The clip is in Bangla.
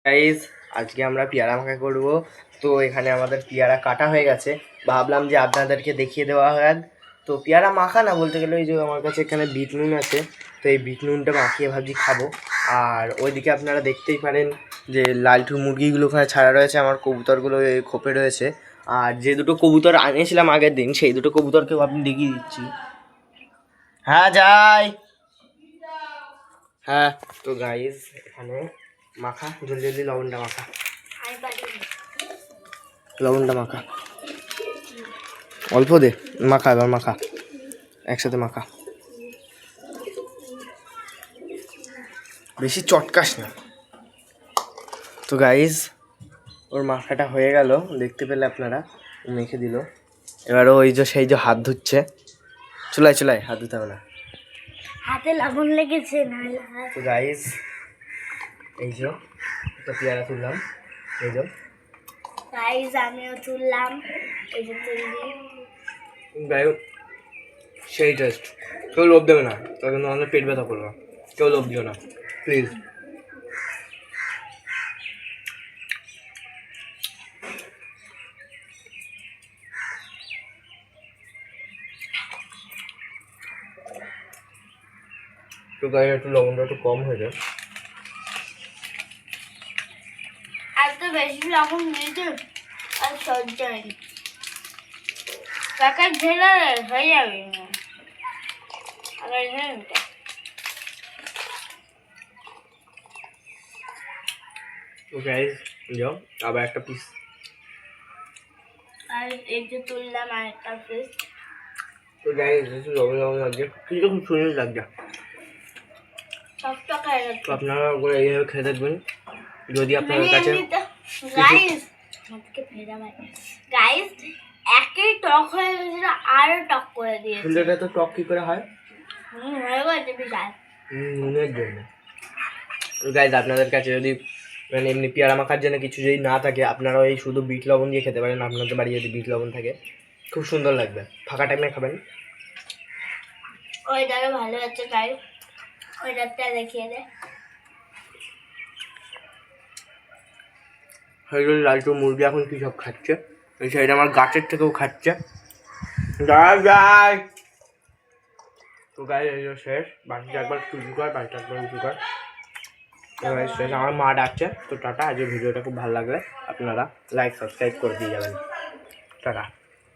গাইস আজকে আমরা পেয়ারা মাখা করব। তো এখানে আমাদের পেয়ারা কাটা হয়ে গেছে, ভাবলাম যে আপনাদেরকে দেখিয়ে দেওয়া হয়। তো পেয়ারা মাখা না বলতে গেলে ওই যে আমার কাছে এখানে বিট নুন আছে, তো এই বিট নুনটা মাখিয়ে ভাবছি খাবো। আর ওইদিকে আপনারা দেখতেই পারেন যে লালটু মুরগিগুলো ওখানে ছাড়া রয়েছে, আমার কবুতরগুলো খোপে রয়েছে। আর যে দুটো কবুতর আনিয়েছিলাম আগের দিন, সেই দুটো কবুতরকেও আপনি দেখিয়ে দিচ্ছি। হ্যাঁ যাই। হ্যাঁ তো গাইস এখানে মাখা, জলদি জলদি লবণটা মাখা, লবণটা মাখা, অল্প দে মাখা, এবার মাখা, একসাথে মাখা, বেশি চটকাস না। তো গাইস ওর মাখাটা হয়ে গেল, দেখতে পেলে আপনারা, মেখে দিল। এবার ওই যে সেই যে হাত ধুচ্ছে, চুলায় চুলায় হাত ধুতে হবে না, হাতে লবণ লেগেছে না। তো গাইস এই যে একটা পেয়ারা তুললাম, এই যে গাইস আমিও তুললাম, এই যে তুললি। গাইস সেই টেস্ট, কেউ লোভ দেবে না, তখন অনেক পেট ব্যথা করবে, কেউ লোভ দিও না প্লিজ। তো গাইস একটু লবণটা একটু কম হয়ে যায়। আর তো বেশি লবণ দিয়েছে আর সহ্য হয়নি, কাকা ঢেলে হয়ে যাবে না। আবার তো গাইস যাও আবার একটা পিস, আর এই যে তুললাম আর একটা পিস। তো গাইস একটু লবণ লবণ লাগছে, কিন্তু খুব সুন্দর লাগছে। সব টাকা তো আপনারা ওগুলো এইভাবে খেয়ে দেখবেন, যদি আপনাদের কাছে গাইস গাইস একই টক হয়ে গেছিল, আরো টক করে দিয়েছে। সুন্দরটা তো টক কি করে হয়? হয়ে গেছে বিশাল নুনের জন্য। গাইজ আপনাদের কাছে যদি মানে এমনি পেয়ারা মাখার জন্য কিছু যদি না থাকে, আপনারা এই শুধু বিট লবণ দিয়ে খেতে পারেন। আপনাদের বাড়ি যদি বিট লবণ থাকে খুব সুন্দর লাগবে, ফাঁকা টাইমে খাবেন। ওইটারও ভালো হচ্ছে গাইস, ওইটারটা দেখিয়ে দে। সেইগুলো লালটু মুরগি এখন কী সব খাচ্ছে, এই সাইডে আমার গাছের থেকেও খাচ্ছে। যাই যাই। তো গাইজ এই শেষ, বাড়িটা একবার উঁচু কর, বাড়িটা একবার উঁচু কর। শেষ, আমার মা ডাকছে। তো টাটা, আজকে ভিডিওটা খুব ভালো লাগলে আপনারা লাইক সাবস্ক্রাইব করে দিয়ে যাবেন। টাটা।